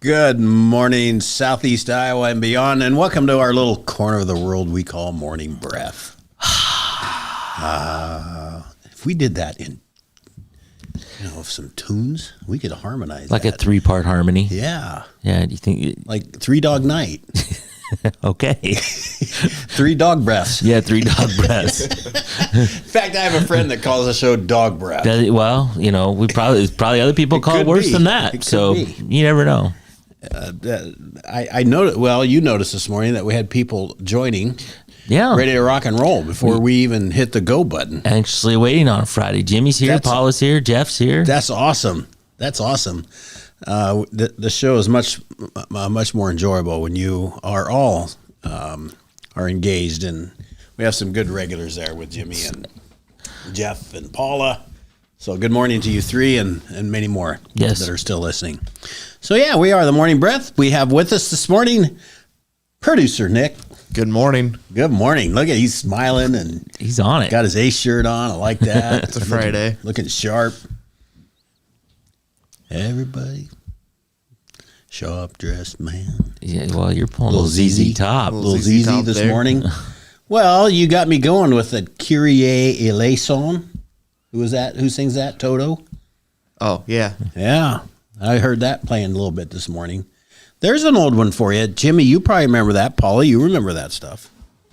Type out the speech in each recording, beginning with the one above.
Good morning, Southeast Iowa and beyond, and welcome to our little corner of the world we call Morning Breath. If we did that in, some tunes, we could harmonize like that. a 3-part harmony. Yeah. Yeah. Do you think? Like 3 Dog Night. Okay. 3 Dog Breaths. Yeah, 3 dog breaths. In fact, I have a friend that calls the show Dog Breath. Well, probably other people call it worse than that. So you never know. I noticed. Well, you noticed this morning that we had people joining, ready to rock and roll before we even hit the go button. Anxiously waiting on Friday. Jimmy's here, Paula's here, Jeff's here. That's awesome. That's awesome. The show is much more enjoyable when you are all are engaged, and we have some good regulars there with Jimmy and Jeff and Paula. So good morning to you three and many more that are still listening. So yeah, we are the Morning Breath. We have with us this morning producer Nick. Good morning. Good morning. Look at he's smiling and he's on it. Got his Ace shirt on. I like that. It's a Friday. Looking sharp. Everybody, sharp dressed man. Yeah, well, you're pulling a little ZZ Top. Little ZZ this morning. Well, you got me going with the Kyrie eleison. Who is that? Who sings that? Toto? Oh, yeah. Yeah. I heard that playing a little bit this morning. There's an old one for you. Jimmy, you probably remember that. Paula, you remember that stuff.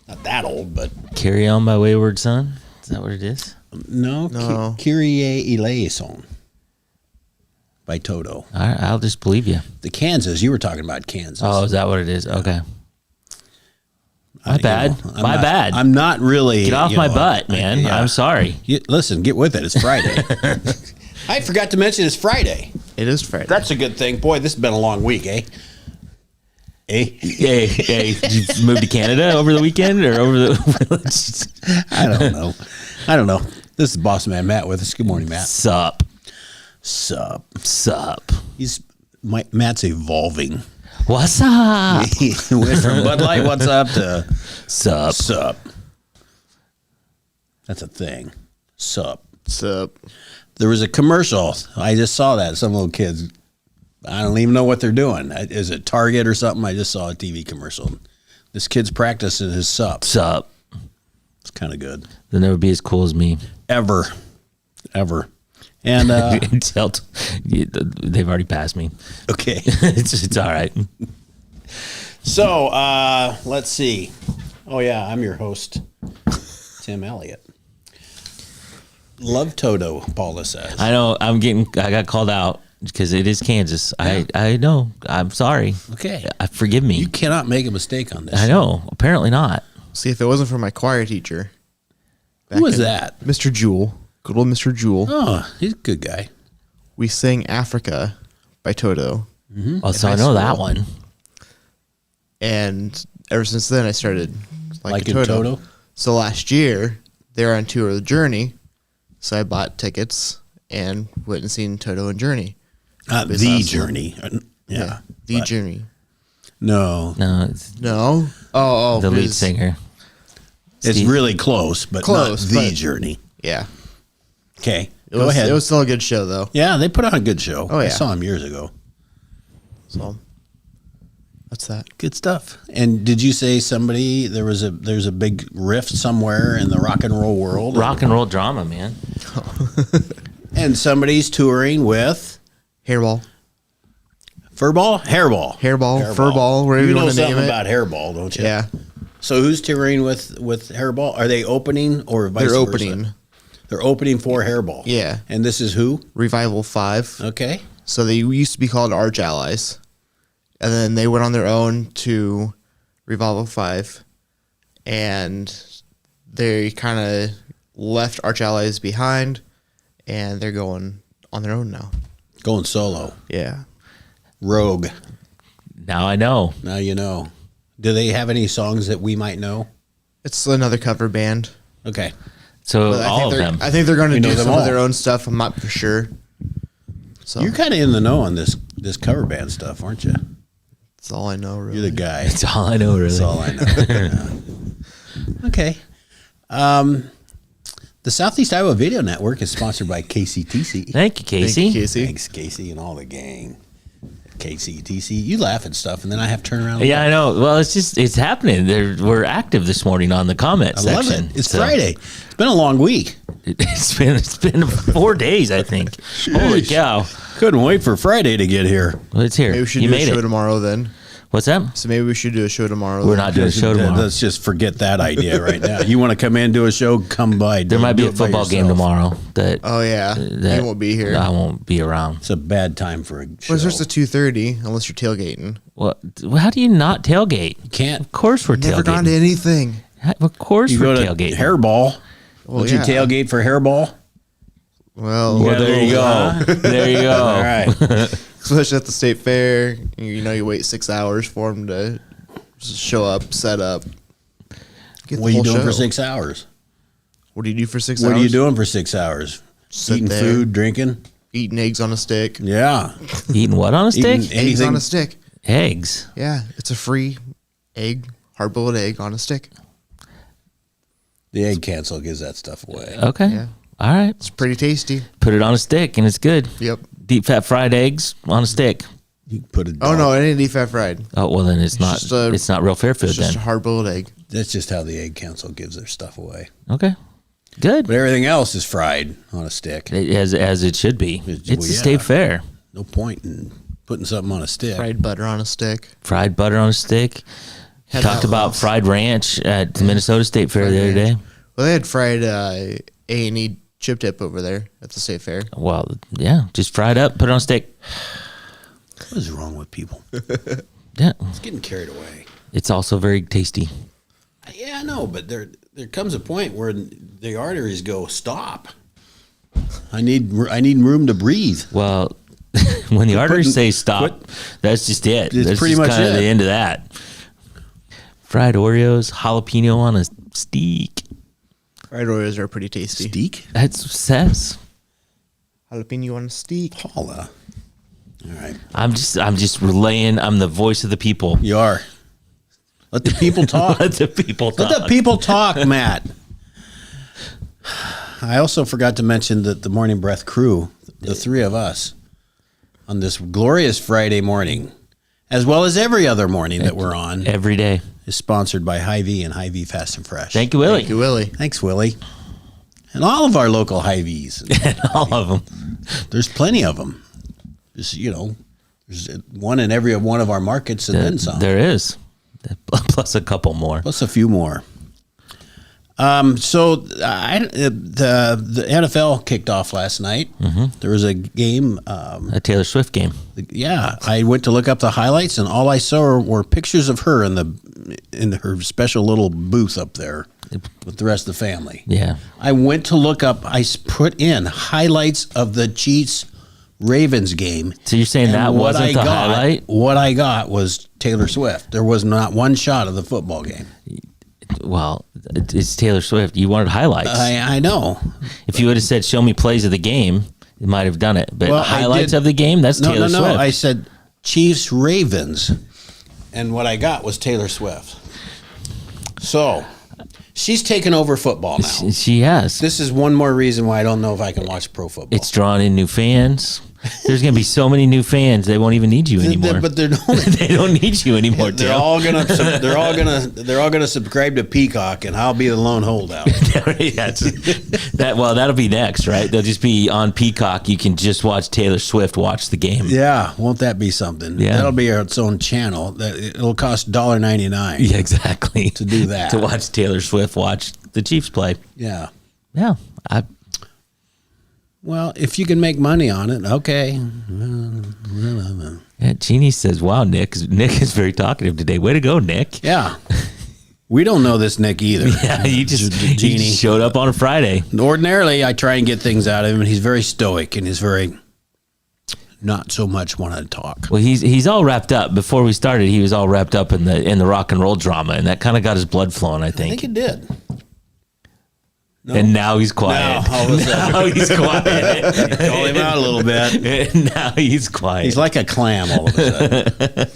Not that old, but... Carry On My Wayward Son? Is that what it is? No. Kyrie eleison by Toto. All right, I'll just believe you. The Kansas. You were talking about Kansas. Oh, is that what it is? Okay. My bad. My bad. I'm not really... Get off my butt, man. Yeah. I'm sorry. Listen, get with it. It's Friday. I forgot to mention it's Friday. It is Friday. That's a good thing. Boy, this has been a long week, eh? Hey, did you move to Canada over the weekend or over the... I don't know. This is Boss Man Matt with us. Good morning, Matt. Sup. Matt's evolving. What's up? Went from Bud Light, what's up, to Sup. That's a thing. Sup. There was a commercial. I just saw that. Some little kids, I don't even know what they're doing. Is it Target or something? I just saw a TV commercial. This kid's practicing his sup. It's kind of good. They'll never be as cool as me. Ever. And they've already passed me. Okay. it's all right. So let's see. Oh yeah, I'm your host, Tim Elliott. Love Toto, Paula says. I know. I got called out because it is Kansas. Yeah. I know. I'm sorry. Okay. Forgive me. You cannot make a mistake on this. I know. Apparently not. See, if it wasn't for my choir teacher. Who was that? Mr. Jewell. Good old Mr. Jewell. Oh, he's a good guy. We sang Africa by Toto. Mm-hmm. Oh, so I know that one. And ever since then, I started liking Toto. So last year, they were on tour of Journey. So I bought tickets and went and seen Toto and Journey. The Journey. Yeah. The Journey. No. Oh. The lead singer. It's really close, but not the Journey. Yeah. Okay. Go ahead. It was still a good show, though. Yeah, they put on a good show. Oh, yeah. I saw him years ago. So that's that. Good stuff. And did you say there's a big rift somewhere in the rock and roll world? Rock and roll drama, man. And somebody's touring with Hairball. Furball? Hairball. Furball, whatever you want to name it. You know something about Hairball, don't you? Yeah. So who's touring with Hairball? Are they opening or vice versa? They're opening. They're opening for Hairball. Yeah. And this is who? Revival 5. Okay. So they used to be called Arch Allies. And then they went on their own to Revival 5. And they kind of left Arch Allies behind. And they're going on their own now. Going solo. Yeah. Rogue. Now I know. Now you know. Do they have any songs that we might know? It's another cover band. Okay. So all of them. I think they're going to do some of their own stuff. I'm not for sure. So you're kind of in the know on this cover band stuff, aren't you? That's all I know, really. You're the guy. That's all I know, really. That's all I know. Okay. The Southeast Iowa Video Network is sponsored by KCTC. Thank you, Casey. Casey. Thanks, Casey, and all the gang. KCTC. You laugh at stuff, and then I have to turn around. And Yeah, look. I know. Well, it's happening. We're active this morning on the comment I love section. it. It's So, Friday. It's been a long week. It's been 4 days, I think. Holy Sheesh. cow! Couldn't wait for Friday to get here. Well, it's here. Maybe we should You do a made show it. tomorrow then. What's that? So maybe we should do a show tomorrow. We're then. not doing a show tomorrow. Let's just forget that idea right now. You want to come in and do a show? Come by. There might be Do a it by football game yourself. tomorrow that Oh yeah, that he won't be here. I won't be around. It's a bad time for a show. Well, it starts at 2:30 unless you're tailgating. Well, how do you not tailgate? Can't. Of course we're Never gone to tailgating. anything. Of course You we're go to tailgating. Hairball. Well, Don't you tailgate for Hairball? Well, Well, got a there you little, go. huh? There you go. All right. especially at the state fair, you wait 6 hours for them to show up, set up. Get the What are you whole doing for show. 6 hours? What do you do for 6 What hours? are you doing for 6 hours? Sit Eating there. food, drinking. Eating eggs on a stick. Yeah. Eating what on a stick? Eating- Eggs Anything- on a stick. Eggs. Yeah, it's a free egg, hard-boiled egg on a stick. The egg cancel gives that stuff away. Okay. Yeah. All right. It's pretty tasty. Put it on a stick and it's good. Yep. Deep fat fried eggs on a stick. You can put it. Oh no, it ain't deep fat fried. Oh well, then it's not. just a- It's not real fair food It's just then. a hard-boiled egg. That's just how the egg council gives their stuff away. Okay. Good. But everything else is fried on a stick. As it should be. Well, It's a yeah. state fair. No point in putting something on a stick. Fried butter on a stick. Fried butter on a stick. Had Talked that about once. fried ranch at the Minnesota State Fair Fried the other day. ranch. Well, they had fried A&E chip dip over there at the state fair. Well, yeah, just fried up, put it on a stick. What is wrong with people? Yeah, It's getting carried away. it's also very tasty. Yeah, I know, but there comes a point where the arteries go stop. I need room to breathe. Well, when the arteries putting- say stop, that's just it. It's That's pretty just much kinda it. the end of that. Fried Oreos, jalapeno on a steak. Fried Oreos are pretty tasty. Steak? That's says. Jalapeno on a steak. Paula. All right. I'm just relaying. I'm the voice of the people. You are. Let the people talk. Let the people talk. Let the people talk, Matt. I also forgot to mention that the Morning Breath crew, the three of us, on this glorious Friday morning, as well as every other morning that we're on, Every day. is sponsored by Hy-Vee and Hy-Vee Fast and Fresh. Thank you, Willie. Thank you, Willie. Thanks, Willie. And all of our local Hy-Vees. All of them. There's plenty of them. Just, there's one in every one of our markets and then some. There is. Plus a couple more. Plus a few more. So the NFL kicked off last night. Mm-hmm. There was a game. A Taylor Swift game. Yeah, I went to look up the highlights, and all I saw were pictures of her in her special little booth up there with the rest of the family. Yeah. I went to look up. I put in highlights of the Chiefs Ravens game. So you're saying and that what wasn't I the got- highlight? What I got was Taylor Swift. There was not one shot of the football game. Well, it's Taylor Swift. You wanted highlights. I know. If you would have said, show me plays of the game, it might have done it. But Well, I highlights did- of the game, that's No, Taylor no. Swift. I said Chiefs Ravens, and what I got was Taylor Swift. So she's taken over football now. She has. This is one more reason why I don't know if I can watch pro football. It's drawing in new fans. There's going to be so many new fans, they won't even need you anymore. But they're They don't need you anymore, they're Tim. all gonna subscribe to Peacock, and I'll be the lone holdout. That'll be next, right? They'll just be on Peacock. You can just watch Taylor Swift watch the game. Yeah, won't that be something? Yeah. That'll be its own channel. It'll cost $1.99. Yeah, exactly. To do that. To watch Taylor Swift watch the Chiefs play. Yeah. Yeah. Well, if you can make money on it, okay. Yeah, Jeannie says, wow, Nick is very talkative today. Way to go, Nick. Yeah. We don't know this Nick either. Yeah, you just Jeannie. showed up on a Friday. Ordinarily, I try and get things out of him, and he's very stoic and he's very not so much want to talk. Well, he's all wrapped up. Before we started, he was all wrapped up in the rock and roll drama, and that kind of got his blood flowing, I I think. think it did. No. And now he's quiet. Now, all of a sudden. Now he's quiet. Call him out a little bit. Now he's quiet. He's like a clam all of a sudden.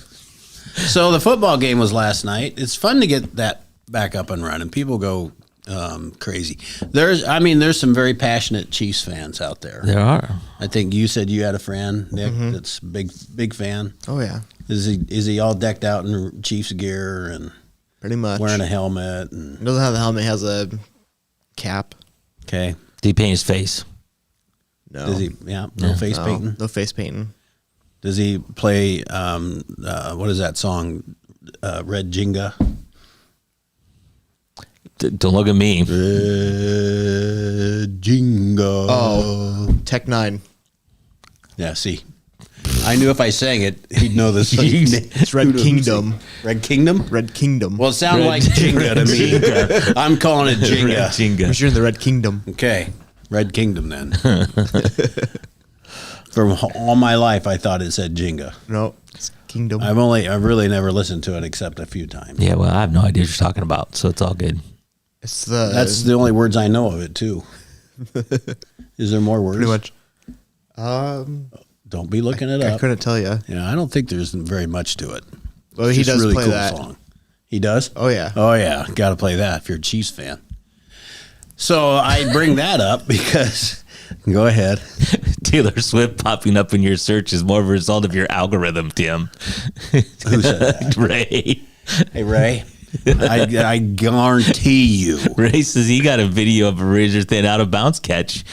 So the football game was last night. It's fun to get that back up and running. People go crazy. There's some very passionate Chiefs fans out there. There are. I think you said you had a friend, Nick, that's big fan. Oh yeah, Is he all decked out in Chiefs gear and pretty much. wearing a helmet? And He doesn't have the helmet. He has a cap. okay, Did he paint his face? No. does he? Yeah, no face No, painting. no face painting. Does he play? What is that song? Red Jenga. Don't look at me. Red Jenga. Oh, Tech 9. Yeah, see. I knew if I sang it, he'd know this. It's Red Kingdom. Red Kingdom? Red Kingdom. Well, it sounded Red- like Jenga to me. Jenga. I'm calling it Jenga. Red Jenga. Wish you're in the Red Kingdom. Okay. Red Kingdom then. For all my life, I thought it said Jenga. No, it's Kingdom. I've really never listened to it except a few times. Yeah, well, I have no idea what you're talking about, so it's all good. It's the That's the only words I know of it, too. Is there more words? pretty much. Don't be looking it I up. couldn't tell you. Yeah, I don't think there's very much to it. Well, It's he just a does really play cool that. song. He does? Oh yeah. Oh, yeah. Got to play that if you're a Chiefs fan. So I bring that up because, go ahead. Taylor Swift popping up in your search is more of a result of your algorithm, Tim. Who said that? Ray. Hey, Ray, I guarantee you. Ray says he got a video of a razor thin out of bounds catch.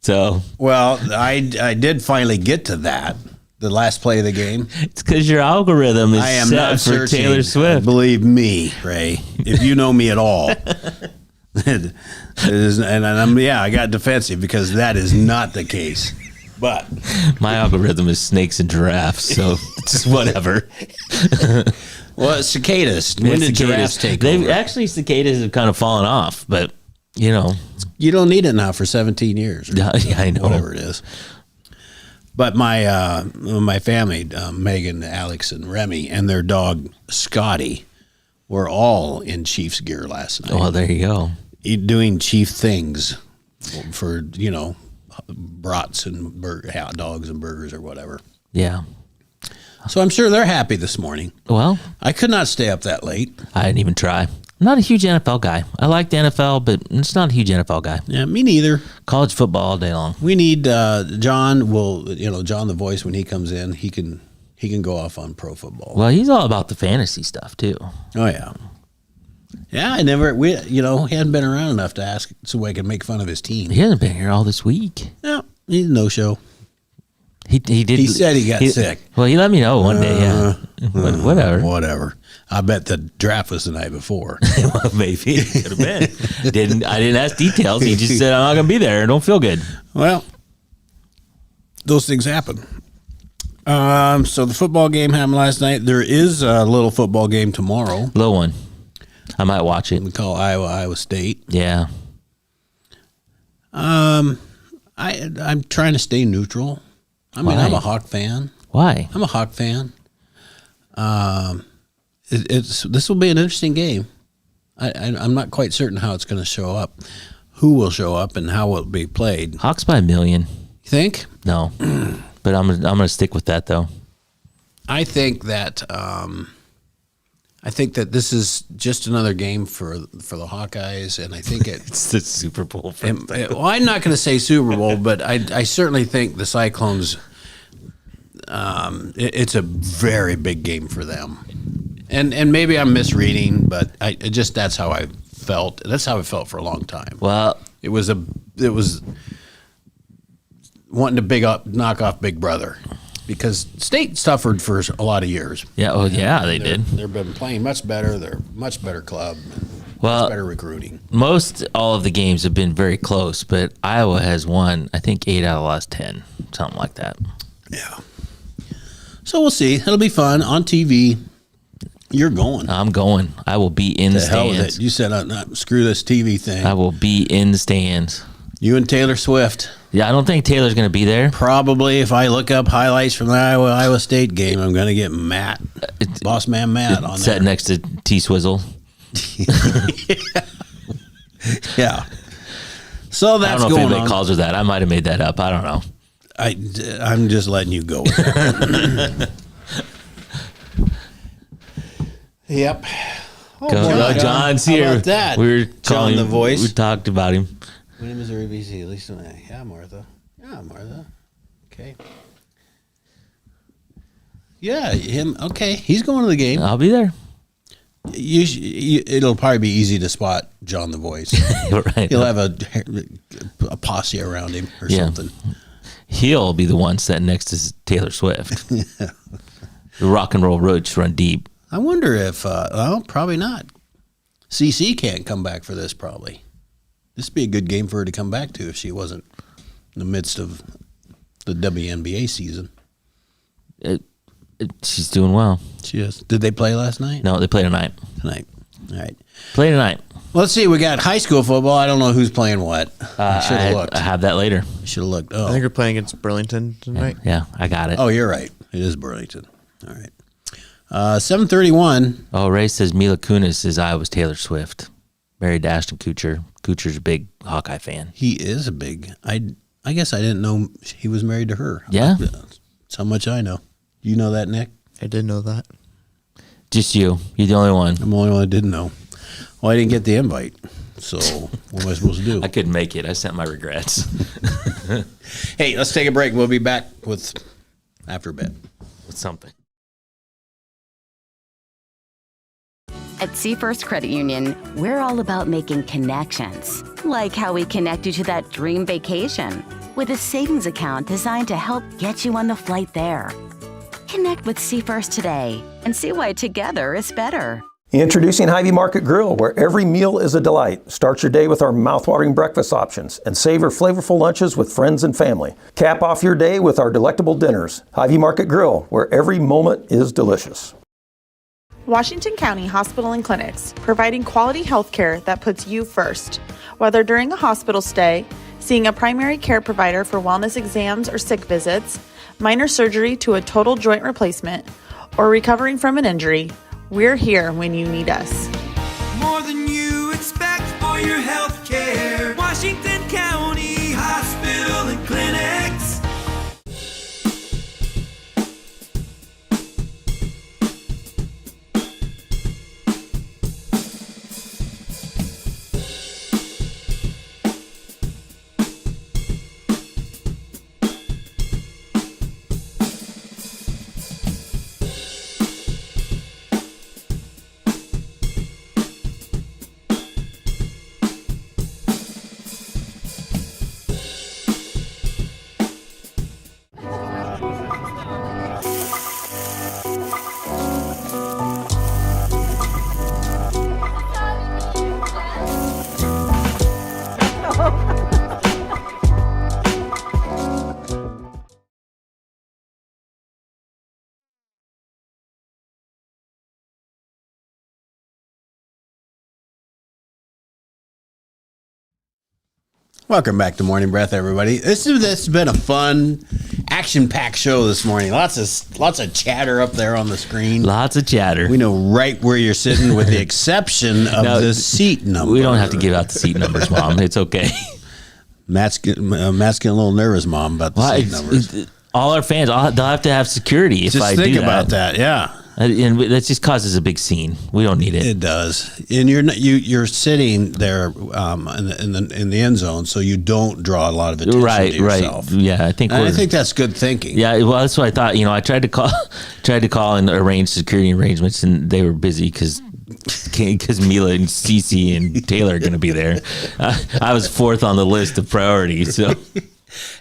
So Well, I did finally get to that, the last play of the game. it's because your algorithm is I am set not for searching. Taylor Swift. Believe me, Ray, if you know me at all. It is, and I got defensive because that is not the case. But My algorithm is snakes and giraffes, so it's whatever. well, cicadas. When did giraffes take over? Actually, cicadas have kind of fallen off, but you know, You don't need it now for 17 years. Or yeah, I know. whatever it is. But my family, Megan, Alex, and Remy, and their dog Scotty, were all in Chiefs gear last night, Well, there you go. doing Chief things for brats and hot dogs and burgers or whatever. Yeah. So I'm sure they're happy this morning. Well, I could not stay up that late. I didn't even try. I'm not a huge NFL guy. I like the NFL, but it's not a huge NFL guy. Yeah, me neither. College football all day long. We need John. John the voice, when he comes in, he can go off on pro football. Well, he's all about the fantasy stuff too. Oh yeah, yeah. He hadn't been around enough to ask so I can make fun of his team. He hasn't been here all this week. Yeah, he's no show. He did. He said he got sick. Well, he let me know one day. Yeah, but whatever. Whatever. I bet the draft was the night before. Well, maybe it could have been. I didn't ask details. He just said I'm not gonna be there. I don't feel good. Well, those things happen. So the football game happened last night. There is a little football game tomorrow. Little one. I might watch it. We call Iowa State. Yeah. I'm trying to stay neutral. I mean, Why? I'm a Hawk fan. Why? I'm a Hawk fan. This will be an interesting game. I'm not quite certain how it's going to show up, who will show up, and how will it be played. Hawks by a million. You think? No, but I'm gonna stick with that though. I think that this is just another game for the Hawkeyes, and I think It's the Super Bowl. well, I'm not going to say Super Bowl, but I certainly think the Cyclones. It's a very big game for them, and maybe I'm misreading, but that's how I felt. That's how I felt for a long time. Well, It was wanting to knock off Big Brother, because State suffered for a lot of years. yeah. Oh, yeah. They did. They've been playing much better. They're a much better club. Well, Much better recruiting. most all of the games have been very close, but Iowa has won, I think, 8 out of the last 10, something like that. Yeah. So we'll see. It'll be fun on TV. You're going. I'm going. I will be in the The hell with stands. it. You said, screw this TV thing. I will be in the stands. You and Taylor Swift. Yeah, I don't think Taylor's going to be there. Probably, if I look up highlights from the Iowa State game, I'm going to get Matt, Boss Man Matt, on Sat there. next to T Swizzle. Yeah. So I that's don't know if going anybody on. calls her that. I might have made that up. I don't know. I'm just letting you go with that. Yep. Oh, John's How here. about that? We were John calling the him- voice. We talked about him. William, Missouri, BC. Lisa, yeah, Martha. Yeah, Martha. Okay. Yeah, him. Okay, he's going to the game. I'll be there. It'll probably be easy to spot John the voice. Right. He'll have a posse around him or Yeah. something. He'll be the one sitting next to Taylor Swift. The rock and roll roots run deep. I wonder if, well, probably not. CC can't come back for this, probably. This would be a good game for her to come back to if she wasn't in the midst of the WNBA season. She's doing well. She is. Did they play last night? No, they play tonight. Tonight. All right. Play tonight. Let's see. We got high school football. I don't know who's playing what. I should have looked. I have that later. Should have looked. I think Oh. we're playing against Burlington tonight. Yeah, I got it. Oh, you're right. It is Burlington. All right. 7:31. Oh, Ray says Mila Kunis is Iowa's Taylor Swift. Married to Ashton Kutcher. Kutcher's a big Hawkeye fan. He is a big. I guess I didn't know he was married to her. Yeah? That's how much I know. You know that, Nick? I did know that. Just you. You're the only one. I'm the only one that didn't know. Well, I didn't get the invite. So what am I supposed to do? I couldn't make it. I sent my regrets. Hey, let's take a break. We'll be back with After Bed. With something. At Seafirst Credit Union, we're all about making connections, like how we connect you to that dream vacation with a savings account designed to help get you on the flight there. Connect with Seafirst today and see why together is better. Introducing Hy-Vee Market Grill, where every meal is a delight. Start your day with our mouthwatering breakfast options and savor flavorful lunches with friends and family. Cap off your day with our delectable dinners. Hy-Vee Market Grill, where every moment is delicious. Washington County Hospital and Clinics, providing quality health care that puts you first. Whether during a hospital stay, seeing a primary care provider for wellness exams or sick visits, minor surgery to a total joint replacement, or recovering from an injury, we're here when you need us. More than you expect for your health care. Washington County Hospital and Clinics. Welcome back to Morning Breath, everybody. This has been a fun, action-packed show this morning. Lots of chatter up there on the screen. Lots of chatter. We know right where you're sitting, with the exception of No, the seat number. We don't have to give out the seat numbers, Mom. It's okay. Matt's getting a little nervous, Mom, about the Well, seat numbers. all our fans, they'll have to have security if Just I think do about that. Yeah, And that just causes a big scene. We don't need it. it does. And you're sitting there in the end zone, so you don't draw a lot of attention Right, to yourself. right. Yeah, I think And I we're. think that's good thinking. Yeah, well, that's what I thought. I tried to call and arrange security arrangements, and they were busy because Mila and Cece and Taylor are going to be there. I was fourth on the list of priorities. So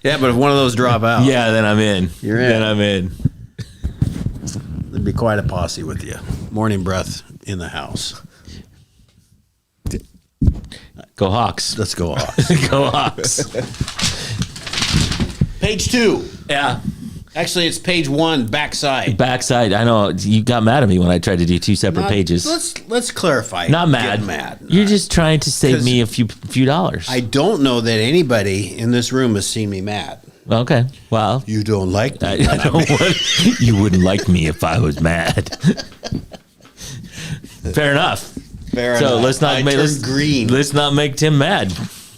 Yeah, but if one of those drop out, yeah, then I'm in. You're in. Then I'm in. there'd be quite a posse with you. Morning Breath in the house. Go Hawks. Let's go off. Go Hawks. Page 2. Yeah. Actually, it's page 1, backside. Backside. I know you got mad at me when I tried to do two separate pages. Let's clarify. Not mad. Get mad. You're just trying to save 'Cause me a few dollars. I don't know that anybody in this room has seen me mad. Okay. Well, You don't like me. I when I'm don't mad. want, you wouldn't like me if I was mad. Fair enough. Fair So enough. let's not I make turned green. Let's not make Tim mad.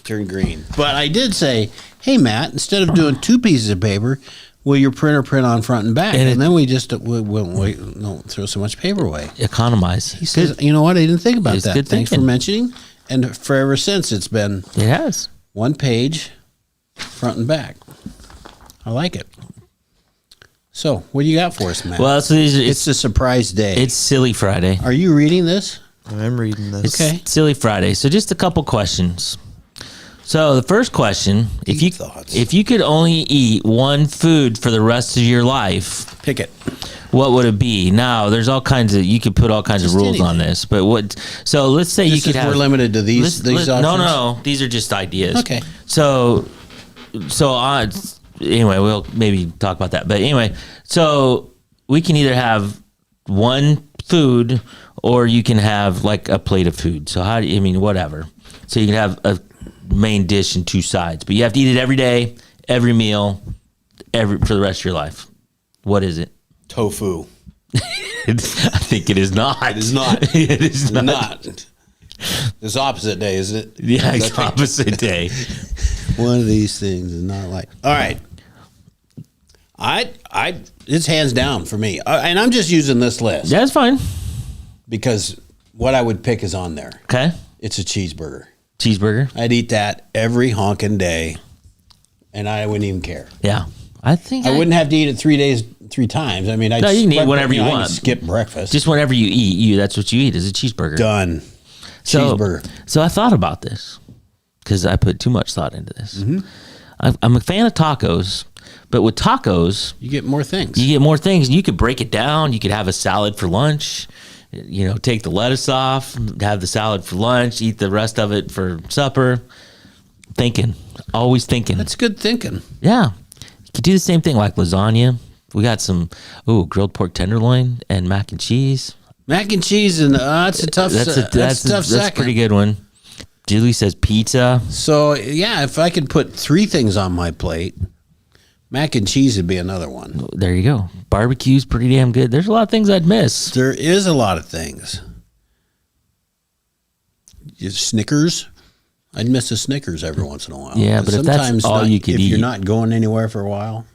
Turn green. But I did say, hey Matt, instead of doing 2 pieces of paper, will your printer print on front and back? And And, then we just we don't throw so much paper away. Economize. He says, you know what? I didn't think about It's that. good Thanks for thinking. mentioning. And for ever since, it's been It has. one page, front and back. I like it. So, what do you got for us, Matt? Well, so it's a surprise day. it's Silly Friday. Are you reading this? I'm reading this. It's Okay. Silly Friday. So just a couple questions. So the first question, Deep thoughts. if you could only eat one food for the rest of your life, Pick it. what would it be? Now, there's all kinds of, you could put all kinds Just of rules on anything. this, but so let's say you This could is, have. we're limited to these options? No, these are just ideas. Okay. So anyway, we'll maybe talk about that. But anyway, so we can either have one food or you can have like a plate of food. So how do you, I mean, whatever. So you can have a main dish and two sides, but you have to eat it every day, every meal, for the rest of your life. What is it? Tofu. I think it is not. It is not. It is not. Not. It's opposite day, isn't it? Yeah, it's opposite day. One of these things is not like. All right. It's hands down for me. And I'm just using this list Yeah, it's fine. because what I would pick is on there. Okay. It's a cheeseburger. Cheeseburger. I'd eat that every honking day, and I wouldn't even care. Yeah. I think I wouldn't have to eat it 3 days, 3 times. I mean, I'd No, you can eat spread- whenever you I want. can skip breakfast. Just whenever you eat, that's what you eat is a cheeseburger. Done. So, Cheeseburger. So I thought about this because I put too much thought into this. Mm-hmm. I'm a fan of tacos, but with tacos, You get more things. you get more things. You could break it down. You could have a salad for lunch. Take the lettuce off, have the salad for lunch, eat the rest of it for supper. Thinking, always thinking. That's good thinking. Yeah. You could do the same thing like lasagna. We got some grilled pork tenderloin and mac and cheese. Mac and cheese, and that's a tough. That's a tough That's a second. pretty good one. Julie says pizza. So yeah, if I could put 3 things on my plate, mac and cheese would be another one. There you go. Barbecue's pretty damn good. There's a lot of things I'd miss. There is a lot of things. Snickers. I'd miss a Snickers every once in a while. Yeah, but if that's sometimes all you could if you're eat. not going anywhere for a while.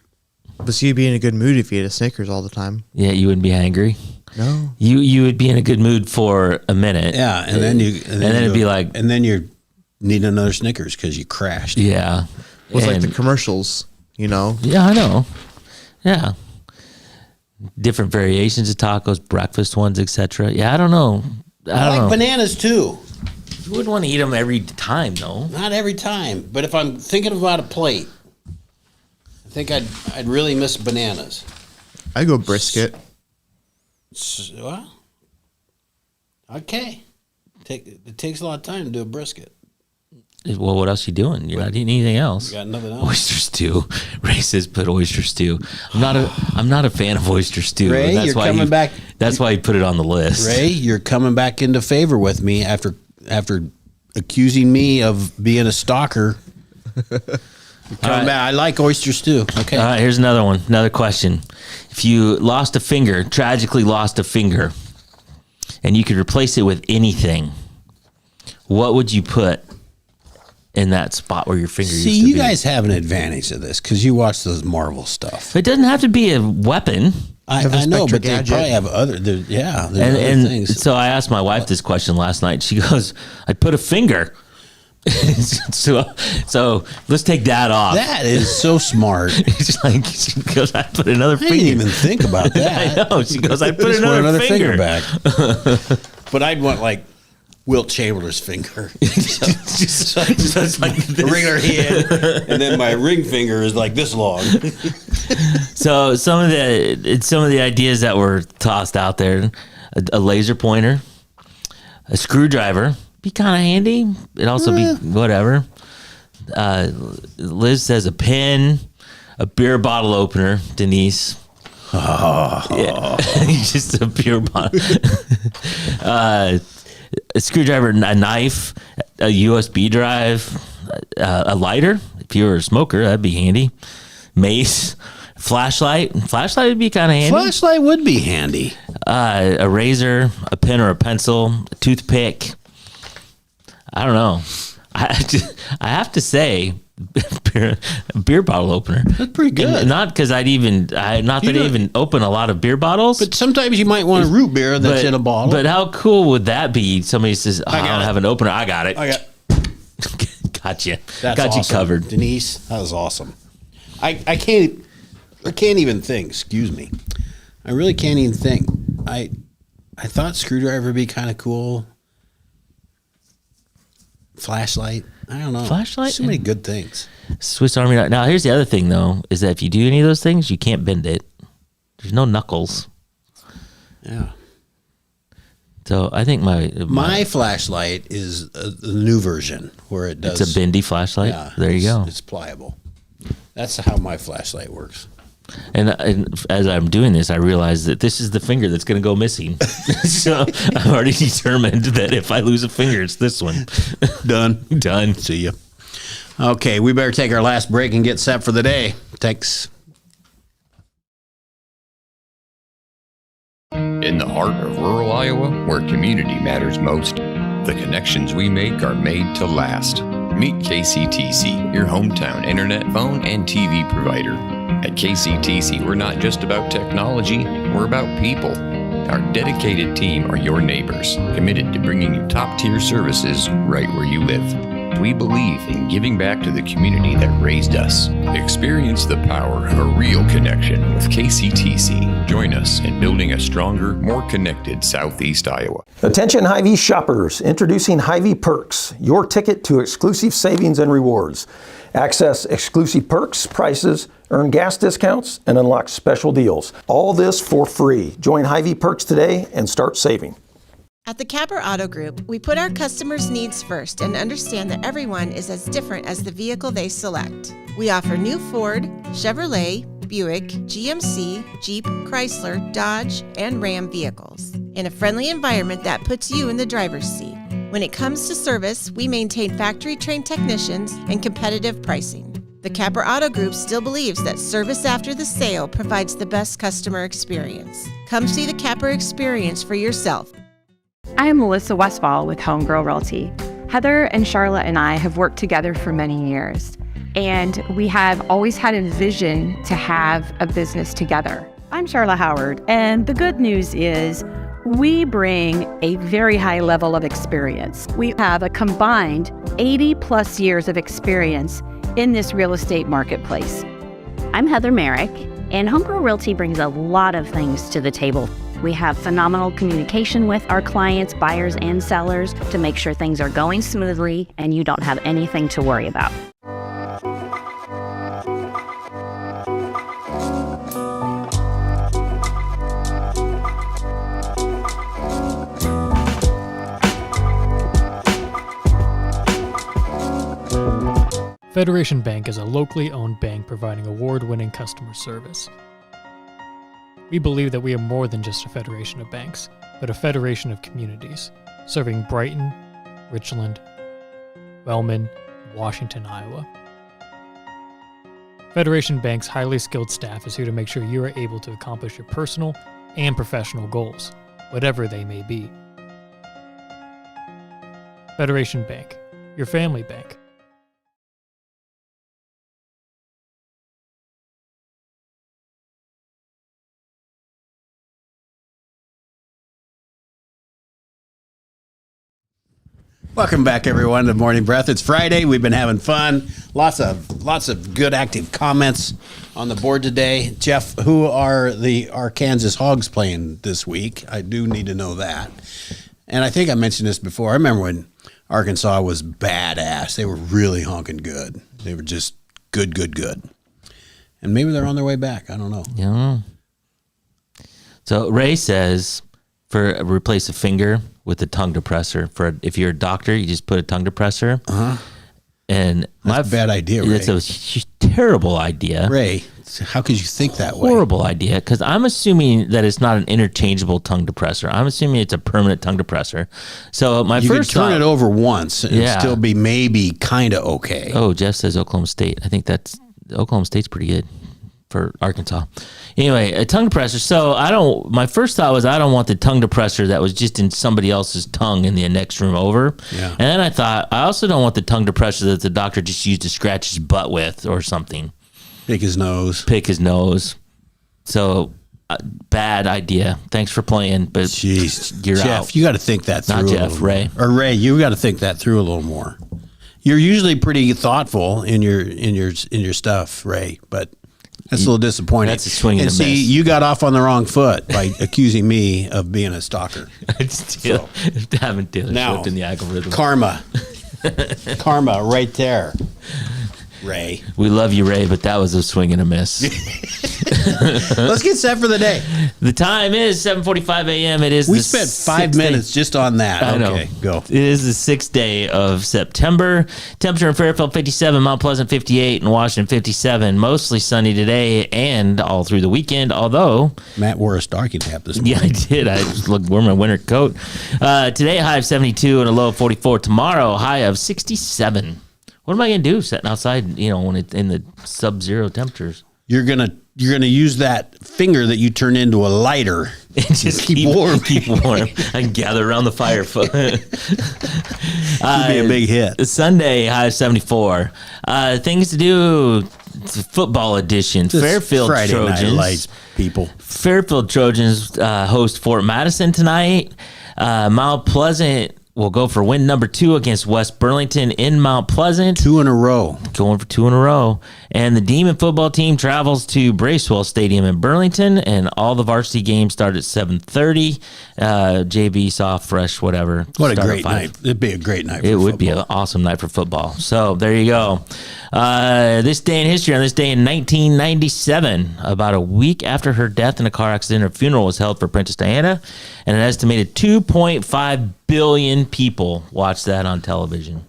But so you'd be in a good mood if you ate a Snickers all the time. Yeah, you wouldn't be hangry. No. You would be in a good mood for a minute. Yeah, and then it'd be like, and then you need another Snickers because you crashed. yeah. It was like the And- commercials, Yeah, I know. Yeah. Different variations of tacos, breakfast ones, etc. Yeah, I don't know. I I don't know. like bananas too. You wouldn't want to eat them every time, though. Not every time, but if I'm thinking about a plate, I think I'd really miss bananas. I go brisket. Well, okay. It takes a lot of time to do a brisket. Well, what else you doing? You're not eating anything else. Got nothing else. Oyster stew. Ray says put oyster stew. I'm not a fan of oyster stew. Ray, That's you're why coming back. That's why you put it on the list. Ray, you're coming back into favor with me after accusing me of being a stalker. You're coming right. back. I like oyster stew. Okay. All right, here's another one. Another question. If you lost a finger, tragically lost a finger, and you could replace it with anything, what would you put in that spot where your finger See, used to you be? guys have an advantage of this because you watch those Marvel stuff. It doesn't have to be a weapon. I Have a know, Spectre but they gadget. probably have other. There's And, other and things. so I asked my wife this question last night. She goes, I'd put a finger. so let's take that off. That is so smart. She's like, she goes, I put another I finger. didn't even think about that. I know. She goes, I put Just want another finger. back. But I'd want like Wilt Chamberlain's finger. just like The this. regular hand, and then my ring finger is like this long. So some of the ideas that were tossed out there: a laser pointer, a screwdriver, be kind of handy. It'd also be whatever. Liz says a pen, a beer bottle opener. Denise. Yeah, just a beer bottle. A screwdriver, a knife, a USB drive, a lighter. If you were a smoker, that'd be handy. Mace, flashlight. Flashlight would be kind of handy. Flashlight would be handy. A razor, a pen or a pencil, a toothpick. I don't know. I have to say, beer bottle opener. That's pretty good. And not because I even open a lot of beer bottles. But sometimes you might want a root beer that's in a bottle. But how cool would that be? Somebody says, I don't it. have an opener. I got it. I got Gotcha. that's got awesome. you covered. Denise, that was awesome. I can't even think. Excuse me. I really can't even think. I thought screwdriver would be kind of cool. Flashlight. I don't know. Flashlight? So many good things. Swiss Army knife. Now, here's the other thing, though, is that if you do any of those things, you can't bend it. There's no knuckles. Yeah. So I think My flashlight is the new version where it does. it's a bendy flashlight. Yeah, There you go. It's pliable. That's how my flashlight works. And as I'm doing this, I realize that this is the finger that's going to go missing. So I've already determined that if I lose a finger, it's this one. Done. Done. See ya. Okay, we better take our last break and get set for the day. Thanks. In the heart of rural Iowa, where community matters most, the connections we make are made to last. Meet KCTC, your hometown internet, phone, and TV provider. At KCTC, we're not just about technology, we're about people. Our dedicated team are your neighbors, committed to bringing you top-tier services right where you live. We believe in giving back to the community that raised us. Experience the power of a real connection with KCTC. Join us in building a stronger, more connected Southeast Iowa. Attention Hy-Vee shoppers, introducing Hy-Vee Perks, your ticket to exclusive savings and rewards. Access exclusive perks, prices, earn gas discounts, and unlock special deals. All this for free. Join Hy-Vee Perks today and start saving. At the Capper Auto Group, we put our customers' needs first and understand that everyone is as different as the vehicle they select. We offer new Ford, Chevrolet, Buick, GMC, Jeep, Chrysler, Dodge, and Ram vehicles in a friendly environment that puts you in the driver's seat. When it comes to service, we maintain factory-trained technicians and competitive pricing. The Capper Auto Group still believes that service after the sale provides the best customer experience. Come see the Capper experience for yourself. I am Melissa Westfall with Homegirl Realty. Heather and Charlotte and I have worked together for many years, and we have always had a vision to have a business together. I'm Charlotte Howard, and the good news is we bring a very high level of experience. We have a combined 80 plus years of experience in this real estate marketplace. I'm Heather Merrick, and Homegirl Realty brings a lot of things to the table. We have phenomenal communication with our clients, buyers and sellers, to make sure things are going smoothly and you don't have anything to worry about. Federation Bank is a locally owned bank providing award-winning customer service. We believe that we are more than just a federation of banks, but a federation of communities, serving Brighton, Richland, Wellman, and Washington, Iowa. Federation Bank's highly skilled staff is here to make sure you are able to accomplish your personal and professional goals, whatever they may be. Federation Bank, your family bank. Welcome back, everyone, to Morning Breath. It's Friday. We've been having fun. Lots of good, active comments on the board today. Jeff, who are the Arkansas Hogs playing this week? I do need to know that. And I think I mentioned this before. I remember when Arkansas was badass. They were really honking good. They were just good. And maybe they're on their way back. I don't know. Yeah. So Ray says, replace a finger with a tongue depressor. If you're a doctor, you just put a tongue depressor. And that's a bad idea, Ray. It's a terrible idea. Ray, how could you think that way? Horrible idea, because I'm assuming that it's not an interchangeable tongue depressor. I'm assuming it's a permanent tongue depressor. So you could turn it over once and still be maybe kind of okay. Oh, Jeff says Oklahoma State. I think Oklahoma State's pretty good. for Arkansas. Anyway, a tongue depressor. So my first thought was I don't want the tongue depressor that was just in somebody else's tongue in the next room over. Yeah. And then I thought I also don't want the tongue depressor that the doctor just used to scratch his butt with or something. Pick his nose. So bad idea. Thanks for playing, but jeez, you're Jeff, out. you got to think that through. Not Jeff, Ray. Or Ray, you got to think that through a little more. You're usually pretty thoughtful in your stuff, Ray, but that's a little disappointing. That's a swing and a see, miss. you got off on the wrong foot by accusing me of being a stalker. Still haven't Taylor Swift in the algorithm. Karma right there. Ray. We love you, Ray, but that was a swing and a miss. Let's get set for the day. The time is 7:45 a.m. It is. We spent 5 minutes just on that. I know. Okay, go. It is the 6th day of September. Temperature in Fairfield 57, Mount Pleasant 58, and Washington 57. Mostly sunny today and all through the weekend. Although Matt wore a stocking cap this morning. Yeah, I did. I just wore my winter coat. Today, high of 72 and a low of 44. Tomorrow, high of 67. What am I going to do sitting outside, when it's in the sub-zero temperatures? You're gonna use that finger that you turn into a lighter and just keep warm. Keep warm. I can gather around the fire. It'd be a big hit. Sunday, high of 74. Things to do, football edition. Just Fairfield Friday Trojans. Night Lights, people. Fairfield Trojans host Fort Madison tonight. Mount Pleasant will go for win number 2 against West Burlington in Mount Pleasant. 2 in a row. Going for 2 in a row. And the Demon football team travels to Bracewell Stadium in Burlington, and all the varsity games start at 7:30. JV, soft, fresh, whatever. What a Start at great 5. night. It'd be a great night for It would football. be an awesome night for football. So there you go. This day in history, on this day in 1997, about a week after her death in a car accident, her funeral was held for Princess Diana, and an estimated 2.5 billion people watched that on television.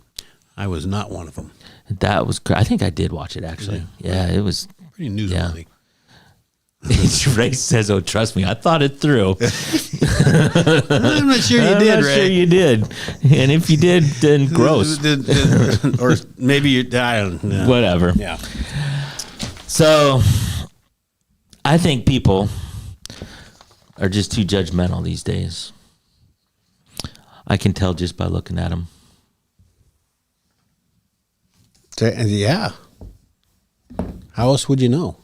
I was not one of them. That was, I think I did watch it actually. Yeah, it was pretty newsworthy. Ray says, "Oh, trust me, I thought it through." I'm not sure you did, I'm not Ray. sure you did. And if you did, then gross. Or maybe you. I don't know. Whatever. Yeah. So, I think people are just too judgmental these days. I can tell just by looking at them. Yeah. How else would you know?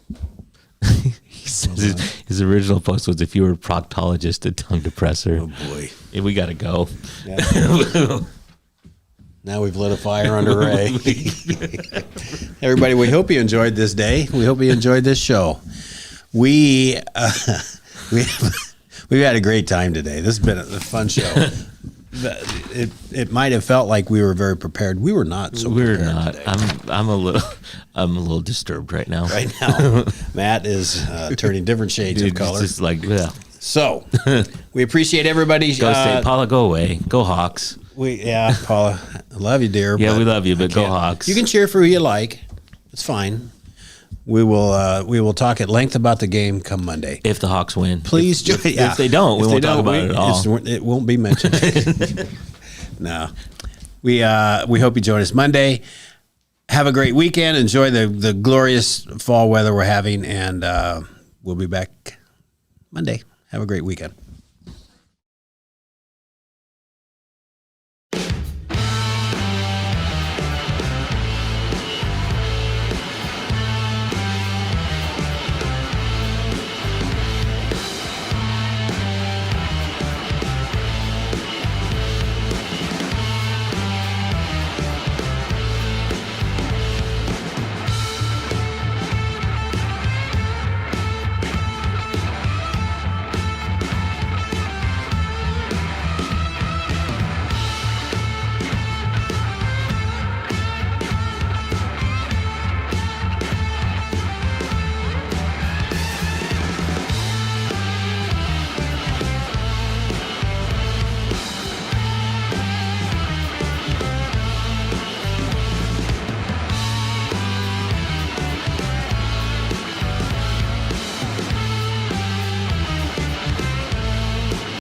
He says his original post was, "If you were a proctologist, a tongue depressor." Oh boy, yeah, we got to go. Yeah. Now we've lit a fire under Ray. Everybody, we hope you enjoyed this day. We hope you enjoyed this show. We've had a great time today. This has been a fun show. It might have felt like we were very prepared. We were not. We're prepared not. today. I'm a little disturbed right now. Right now, Matt is turning different shades Dude, of color. it's just like, yeah. So we appreciate everybody. Go State, Paula. Go away. Go Hawks. Paula, I love you, dear. Yeah, but we love you, but I go can't. Hawks. You can cheer for who you like. It's fine. We will talk at length about the game come Monday. If the Hawks win. Please join. If they don't, we won't talk about it at all. It won't be mentioned. No. We hope you join us Monday. Have a great weekend. Enjoy the glorious fall weather we're having, and we'll be back Monday. Have a great weekend.